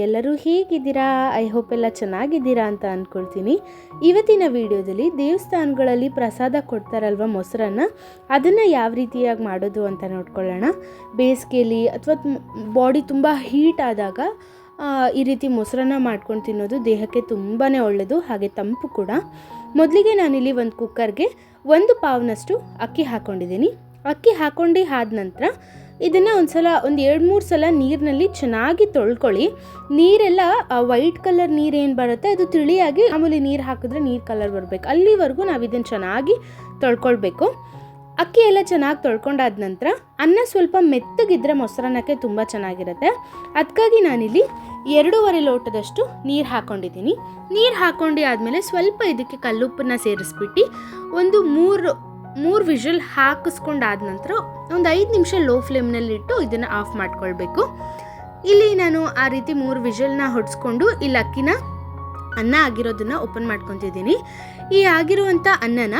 ಎಲ್ಲರೂ ಹೇಗಿದ್ದೀರಾ? I hope ಎಲ್ಲ ಚೆನ್ನಾಗಿದ್ದೀರಾ ಅಂತ ಅಂದ್ಕೊಳ್ತೀನಿ. ಇವತ್ತಿನ ವಿಡಿಯೋದಲ್ಲಿ ದೇವಸ್ಥಾನಗಳಲ್ಲಿ ಪ್ರಸಾದ ಕೊಡ್ತಾರಲ್ವ ಮೊಸರನ್ನು, ಅದನ್ನು ಯಾವ ರೀತಿಯಾಗಿ ಮಾಡೋದು ಅಂತ ನೋಡ್ಕೊಳ್ಳೋಣ. ಬೇಸಿಗೆಯಲ್ಲಿ ಅಥವಾ ಬಾಡಿ ತುಂಬ ಹೀಟ್ ಆದಾಗ ಈ ರೀತಿ ಮೊಸರನ್ನ ಮಾಡ್ಕೊಂಡು ತಿನ್ನೋದು ದೇಹಕ್ಕೆ ತುಂಬಾ ಒಳ್ಳೆಯದು, ಹಾಗೆ ತಂಪು ಕೂಡ. ಮೊದಲಿಗೆ ನಾನಿಲ್ಲಿ ಒಂದು ಕುಕ್ಕರ್ಗೆ 1 ಪಾವ್ನಷ್ಟು ಅಕ್ಕಿ ಹಾಕ್ಕೊಂಡಿದ್ದೀನಿ. ಅಕ್ಕಿ ಹಾಕ್ಕೊಂಡು ಆದ ನಂತರ ಇದನ್ನು ಒಂದು 2-3 ಸಲ ನೀರಿನಲ್ಲಿ ಚೆನ್ನಾಗಿ ತೊಳ್ಕೊಳ್ಳಿ. ನೀರೆಲ್ಲ ವೈಟ್ ಕಲರ್ ನೀರೇನು ಬರುತ್ತೆ ಅದು ತಿಳಿಯಾಗಿ ಮಾಮೂಲಿ ನೀರು ಹಾಕಿದ್ರೆ ನೀರು ಕಲರ್ ಬರಬೇಕು, ಅಲ್ಲಿವರೆಗೂ ನಾವು ಇದನ್ನು ಚೆನ್ನಾಗಿ ತೊಳ್ಕೊಳ್ಬೇಕು. ಅಕ್ಕಿ ಎಲ್ಲ ಚೆನ್ನಾಗಿ ತೊಳ್ಕೊಂಡಾದ ನಂತರ ಅನ್ನ ಸ್ವಲ್ಪ ಮೆತ್ತಗಿದ್ರೆ ಮೊಸರನ್ನಕ್ಕೆ ತುಂಬ ಚೆನ್ನಾಗಿರುತ್ತೆ. ಅದಕ್ಕಾಗಿ ನಾನಿಲ್ಲಿ 2.5 ಲೋಟದಷ್ಟು ನೀರು ಹಾಕ್ಕೊಂಡಿದ್ದೀನಿ. ನೀರು ಹಾಕ್ಕೊಂಡು ಆದಮೇಲೆ ಸ್ವಲ್ಪ ಇದಕ್ಕೆ ಕಲ್ಲುಪ್ಪನ್ನು ಸೇರಿಸ್ಬಿಟ್ಟು ಒಂದು 3 ವಿಷಲ್ ಹಾಕಿಸ್ಕೊಂಡಾದ ನಂತರ ಒಂದು 5 ನಿಮಿಷ ಲೋ ಫ್ಲೇಮ್ನಲ್ಲಿಟ್ಟು ಇದನ್ನು ಆಫ್ ಮಾಡ್ಕೊಳ್ಬೇಕು. ಇಲ್ಲಿ ನಾನು ಆ ರೀತಿ 3 ವಿಷಲ್ನ ಹೊಡೆಸ್ಕೊಂಡು ಇಲ್ಲಿ ಅನ್ನ ಆಗಿರೋದನ್ನು ಓಪನ್ ಮಾಡ್ಕೊತಿದ್ದೀನಿ. ಈ ಆಗಿರುವಂಥ ಅನ್ನನ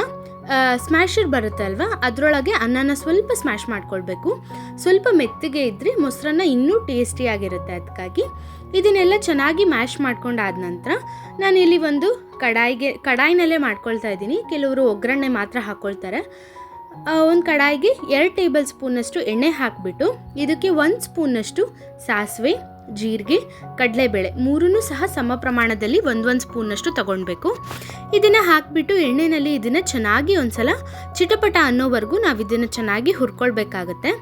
ಸ್ಮ್ಯಾಶರ್ ಬರುತ್ತೆ ಅಲ್ವಾ, ಅದರೊಳಗೆ ಅನ್ನನ ಸ್ವಲ್ಪ ಸ್ಮ್ಯಾಶ್ ಮಾಡ್ಕೊಳ್ಬೇಕು. ಸ್ವಲ್ಪ ಮೆತ್ತಗೆ ಇದ್ದರೆ ಮೊಸರನ್ನ ಇನ್ನೂ ಟೇಸ್ಟಿಯಾಗಿರುತ್ತೆ. ಅದಕ್ಕಾಗಿ ಇದನ್ನೆಲ್ಲ ಚೆನ್ನಾಗಿ ಮ್ಯಾಶ್ ಮಾಡ್ಕೊಂಡಾದ ನಂತರ ನಾನಿಲ್ಲಿ ಒಂದು ಕಡಾಯಿನಲ್ಲೇ ಮಾಡ್ಕೊಳ್ತಾ ಇದ್ದೀನಿ. ಕೆಲವರು ಒಗ್ಗರಣೆ ಮಾತ್ರ ಹಾಕ್ಕೊಳ್ತಾರೆ. ಒಂದು ಕಡಾಯಿಗೆ 2 ಟೇಬಲ್ ಸ್ಪೂನಷ್ಟು ಎಣ್ಣೆ ಹಾಕಿಬಿಟ್ಟು ಇದಕ್ಕೆ 1 ಸ್ಪೂನಷ್ಟು ಸಾಸಿವೆ, ಜೀರಿಗೆ, ಕಡಲೆಬೇಳೆ 3 ಸಹ ಸಮ ಪ್ರಮಾಣದಲ್ಲಿ 1 ಸ್ಪೂನಷ್ಟು ತಗೊಳ್ಬೇಕು. ಇದನ್ನು ಹಾಕಿಬಿಟ್ಟು ಎಣ್ಣೆಯಲ್ಲಿ ಇದನ್ನು ಚೆನ್ನಾಗಿ ಒಂದ್ಸಲ ಚಿಟಪಟ ಅನ್ನೋವರೆಗೂ ನಾವು ಇದನ್ನು ಚೆನ್ನಾಗಿ ಹುರ್ಕೊಳ್ಬೇಕಾಗತ್ತೆ.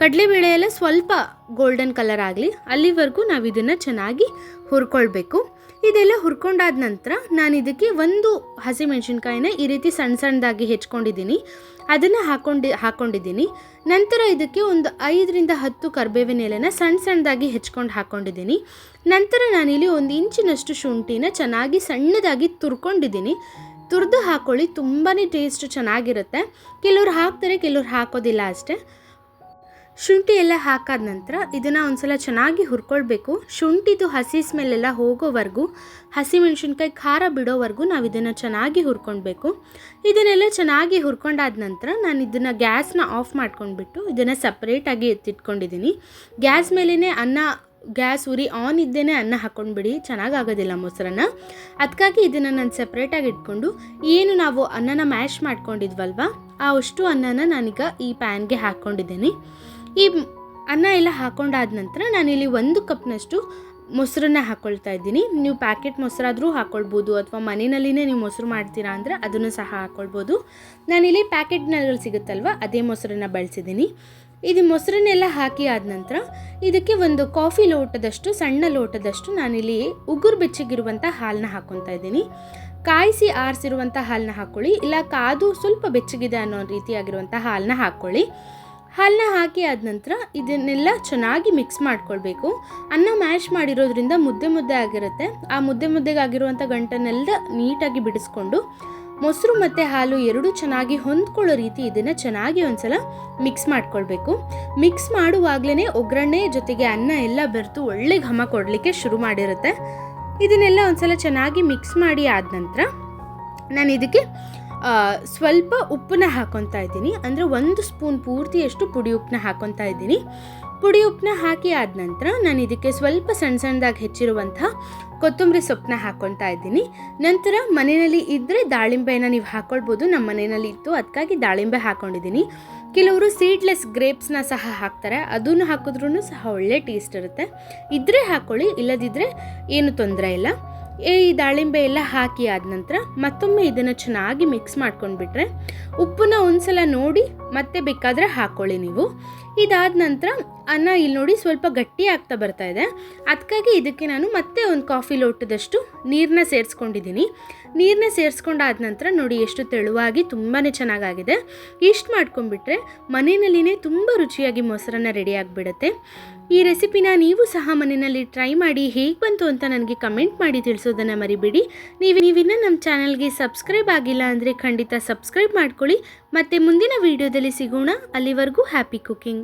ಕಡಲೆಬೇಳೆ ಎಲ್ಲ ಸ್ವಲ್ಪ ಗೋಲ್ಡನ್ ಕಲರ್ ಆಗಲಿ ಅಲ್ಲಿವರೆಗೂ ನಾವು ಇದನ್ನು ಚೆನ್ನಾಗಿ ಹುರ್ಕೊಳ್ಬೇಕು. ಇದೆಲ್ಲ ಹುರ್ಕೊಂಡಾದ ನಂತರ ನಾನು ಇದಕ್ಕೆ 1 ಹಸಿಮೆಣಸಿನ್ಕಾಯಿನ ಈ ರೀತಿ ಸಣ್ಣದಾಗಿ ಹೆಚ್ಕೊಂಡಿದ್ದೀನಿ, ಅದನ್ನು ಹಾಕ್ಕೊಂಡಿದ್ದೀನಿ. ನಂತರ ಇದಕ್ಕೆ ಒಂದು 5-10 ಕರಿಬೇವಿನ ಎಲೆನ ಸಣ್ಣದಾಗಿ ಹೆಚ್ಕೊಂಡು ಹಾಕ್ಕೊಂಡಿದ್ದೀನಿ. ನಂತರ ನಾನಿಲ್ಲಿ 1 ಇಂಚಿನಷ್ಟು ಶುಂಠಿನ ಚೆನ್ನಾಗಿ ಸಣ್ಣದಾಗಿ ತುರ್ಕೊಂಡಿದ್ದೀನಿ. ತುರಿದು ಹಾಕ್ಕೊಳ್ಳಿ, ತುಂಬಾ ಟೇಸ್ಟ್ ಚೆನ್ನಾಗಿರುತ್ತೆ. ಕೆಲವ್ರು ಹಾಕ್ತಾರೆ, ಕೆಲವ್ರು ಹಾಕೋದಿಲ್ಲ ಅಷ್ಟೇ. ಶುಂಠಿ ಎಲ್ಲ ಹಾಕಾದ ನಂತರ ಇದನ್ನು ಒಂದ್ಸಲ ಚೆನ್ನಾಗಿ ಹುರ್ಕೊಳ್ಬೇಕು. ಶುಂಠಿದು ಹಸಿ ಸ್ಮೆಲ್ಲೆಲ್ಲ ಹೋಗೋವರೆಗೂ, ಹಸಿಮೆಣಸಿನ್ಕಾಯಿ ಖಾರ ಬಿಡೋವರೆಗೂ ನಾವು ಇದನ್ನು ಚೆನ್ನಾಗಿ ಹುರ್ಕೊಳ್ಬೇಕು. ಇದನ್ನೆಲ್ಲ ಚೆನ್ನಾಗಿ ಹುರ್ಕೊಂಡಾದ ನಂತರ ನಾನು ಇದನ್ನು ಗ್ಯಾಸ್ನ ಆಫ್ ಮಾಡ್ಕೊಂಡ್ಬಿಟ್ಟು ಇದನ್ನು ಸಪ್ರೇಟಾಗಿ ಎತ್ತಿಟ್ಕೊಂಡಿದ್ದೀನಿ. ಗ್ಯಾಸ್ ಮೇಲೇ ಗ್ಯಾಸ್ ಉರಿ ಆನ್ ಇದ್ದೇನೆ ಅನ್ನ ಹಾಕ್ಕೊಂಡ್ಬಿಡಿ, ಚೆನ್ನಾಗಾಗೋದಿಲ್ಲ ಮೊಸರನ್ನ. ಅದಕ್ಕಾಗಿ ಇದನ್ನು ನಾನು ಸಪ್ರೇಟಾಗಿ ಇಟ್ಕೊಂಡು ಏನು ನಾವು ಅನ್ನನ ಮ್ಯಾಶ್ ಮಾಡ್ಕೊಂಡಿದ್ವಲ್ವ ಅಷ್ಟು ಅನ್ನನ ನಾನೀಗ ಈ ಪ್ಯಾನ್ಗೆ ಹಾಕ್ಕೊಂಡಿದ್ದೀನಿ. ಈ ಅನ್ನ ಎಲ್ಲ ಹಾಕ್ಕೊಂಡಾದ ನಂತರ ನಾನಿಲ್ಲಿ 1 ಕಪ್ನಷ್ಟು ಮೊಸರನ್ನ ಹಾಕ್ಕೊಳ್ತಾ ಇದ್ದೀನಿ. ನೀವು ಪ್ಯಾಕೆಟ್ ಮೊಸರಾದರೂ ಹಾಕ್ಕೊಳ್ಬೋದು, ಅಥವಾ ಮನೆಯಲ್ಲಿನೇ ನೀವು ಮೊಸರು ಮಾಡ್ತೀರಾ ಅಂದರೆ ಅದನ್ನು ಸಹ ಹಾಕ್ಕೊಳ್ಬೋದು. ನಾನಿಲ್ಲಿ ಪ್ಯಾಕೆಟ್ನಲ್ಲಿ ಸಿಗುತ್ತಲ್ವ ಅದೇ ಮೊಸರನ್ನ ಬಳಸಿದ್ದೀನಿ. ಇದು ಮೊಸರನ್ನೆಲ್ಲ ಹಾಕಿ ಆದ ನಂತರ ಇದಕ್ಕೆ ಒಂದು ಕಾಫಿ ಲೋಟದಷ್ಟು, ಸಣ್ಣ ಲೋಟದಷ್ಟು ನಾನಿಲ್ಲಿ ಉಗುರು ಬೆಚ್ಚಗಿರುವಂಥ ಹಾಲನ್ನ ಹಾಕ್ಕೊತಾ ಇದ್ದೀನಿ. ಕಾಯಿಸಿ ಆರಿಸಿರುವಂಥ ಹಾಲನ್ನ ಹಾಕ್ಕೊಳ್ಳಿ, ಇಲ್ಲ ಕಾದು ಸ್ವಲ್ಪ ಬೆಚ್ಚಗಿದೆ ಅನ್ನೋ ರೀತಿಯಾಗಿರುವಂಥ ಹಾಲನ್ನ ಹಾಕ್ಕೊಳ್ಳಿ. ಹಾಲನ್ನ ಹಾಕಿ ಆದ ನಂತರ ಇದನ್ನೆಲ್ಲ ಚೆನ್ನಾಗಿ ಮಿಕ್ಸ್ ಮಾಡ್ಕೊಳ್ಬೇಕು. ಅನ್ನ ಮ್ಯಾಶ್ ಮಾಡಿರೋದ್ರಿಂದ ಮುದ್ದೆ ಆಗಿರುತ್ತೆ. ಆ ಮುದ್ದೆಗಾಗಿರುವಂಥ ಗಂಟನ್ನೆಲ್ಲ ನೀಟಾಗಿ ಬಿಡಿಸ್ಕೊಂಡು ಮೊಸರು ಮತ್ತು ಹಾಲು ಎರಡೂ ಚೆನ್ನಾಗಿ ಹೊಂದ್ಕೊಳ್ಳೋ ರೀತಿ ಇದನ್ನು ಚೆನ್ನಾಗಿ ಒಂದ್ಸಲ ಮಿಕ್ಸ್ ಮಾಡ್ಕೊಳ್ಬೇಕು. ಮಿಕ್ಸ್ ಮಾಡುವಾಗಲೇ ಒಗ್ಗರಣೆ ಜೊತೆಗೆ ಅನ್ನ ಎಲ್ಲ ಬೆರೆತು ಒಳ್ಳೆ ಘಮ ಕೊಡಲಿಕ್ಕೆ ಶುರು ಮಾಡಿರುತ್ತೆ. ಇದನ್ನೆಲ್ಲ ಒಂದ್ಸಲ ಚೆನ್ನಾಗಿ ಮಿಕ್ಸ್ ಮಾಡಿ ಆದ ನಂತರ ನಾನು ಇದಕ್ಕೆ ಸ್ವಲ್ಪ ಉಪ್ಪನ್ನ ಹಾಕ್ಕೊತಾ ಇದ್ದೀನಿ. ಅಂದರೆ 1 ಸ್ಪೂನ್ ಪೂರ್ತಿಯಷ್ಟು ಪುಡಿ ಉಪ್ಪನ್ನ ಹಾಕ್ಕೊತಾ ಇದ್ದೀನಿ. ಪುಡಿ ಉಪ್ಪನ್ನ ಹಾಕಿ ಆದ ನಂತರ ನಾನು ಇದಕ್ಕೆ ಸ್ವಲ್ಪ ಸಣ್ಣದಾಗಿ ಹೆಚ್ಚಿರುವಂಥ ಕೊತ್ತಂಬರಿ ಸೊಪ್ಪನ್ನ ಹಾಕ್ಕೊತಾ ಇದ್ದೀನಿ. ನಂತರ ಮನೆಯಲ್ಲಿ ಇದ್ದರೆ ದಾಳಿಂಬೆನ ನೀವು ಹಾಕ್ಕೊಳ್ಬೋದು, ನಮ್ಮ ಮನೆಯಲ್ಲಿ ಇತ್ತು ಅದಕ್ಕಾಗಿ ದಾಳಿಂಬೆ ಹಾಕ್ಕೊಂಡಿದ್ದೀನಿ. ಕೆಲವರು ಸೀಡ್ಲೆಸ್ ಗ್ರೇಪ್ಸ್ನ ಸಹ ಹಾಕ್ತಾರೆ, ಅದನ್ನು ಹಾಕಿದ್ರೂ ಸಹ ಒಳ್ಳೆ ಟೇಸ್ಟ್ ಇರುತ್ತೆ. ಇದ್ದರೆ ಹಾಕ್ಕೊಳ್ಳಿ, ಇಲ್ಲದಿದ್ದರೆ ಏನು ತೊಂದರೆ ಇಲ್ಲ. ಈ ದಾಳಿಂಬೆ ಎಲ್ಲ ಹಾಕಿ ಆದ ನಂತರ ಮತ್ತೊಮ್ಮೆ ಇದನ್ನು ಚೆನ್ನಾಗಿ ಮಿಕ್ಸ್ ಮಾಡ್ಕೊಂಡ್ಬಿಟ್ರೆ ಉಪ್ಪನ್ನ ಒಂದ್ಸಲ ನೋಡಿ ಮತ್ತೆ ಬೇಕಾದರೆ ಹಾಕ್ಕೊಳ್ಳಿ ನೀವು. ಇದಾದ ನಂತರ ಅನ್ನ ಇಲ್ಲಿ ನೋಡಿ ಸ್ವಲ್ಪ ಗಟ್ಟಿ ಆಗ್ತಾ ಬರ್ತಾ ಇದೆ. ಅದಕ್ಕಾಗಿ ಇದಕ್ಕೆ ನಾನು ಮತ್ತೆ ಒಂದು ಕಾಫಿ ಲೋಟದಷ್ಟು ನೀರನ್ನ ಸೇರಿಸ್ಕೊಂಡಿದ್ದೀನಿ. ನೀರನ್ನ ಸೇರಿಸ್ಕೊಂಡಾದ ನಂತರ ನೋಡಿ ಎಷ್ಟು ತೆಳುವಾಗಿ ತುಂಬಾ ಚೆನ್ನಾಗಾಗಿದೆ. ಇಷ್ಟು ಮಾಡ್ಕೊಂಡ್ಬಿಟ್ರೆ ಮನೆಯಲ್ಲಿನೇ ತುಂಬ ರುಚಿಯಾಗಿ ಮೊಸರನ್ನ ರೆಡಿ ಆಗಿಬಿಡುತ್ತೆ. ಈ ರೆಸಿಪಿನ ನೀವು ಸಹ ಮನೆಯಲ್ಲಿ ಟ್ರೈ ಮಾಡಿ ಹೇಗೆ ಬಂತು ಅಂತ ನನಗೆ ಕಮೆಂಟ್ ಮಾಡಿ ತಿಳಿಸೋದನ್ನು ಮರಿಬೇಡಿ. ನೀವಿನ್ನೂ ನಮ್ಮ ಚಾನಲ್ಗೆ ಸಬ್ಸ್ಕ್ರೈಬ್ ಆಗಿಲ್ಲ ಅಂದರೆ ಖಂಡಿತ ಸಬ್ಸ್ಕ್ರೈಬ್ ಮಾಡ್ಕೊಳ್ಳಿ. ಮತ್ತು ಮುಂದಿನ ವಿಡಿಯೋದಲ್ಲಿ ಸಿಗೋಣ. ಅಲ್ಲಿವರೆಗೂ ಹ್ಯಾಪಿ ಕುಕಿಂಗ್.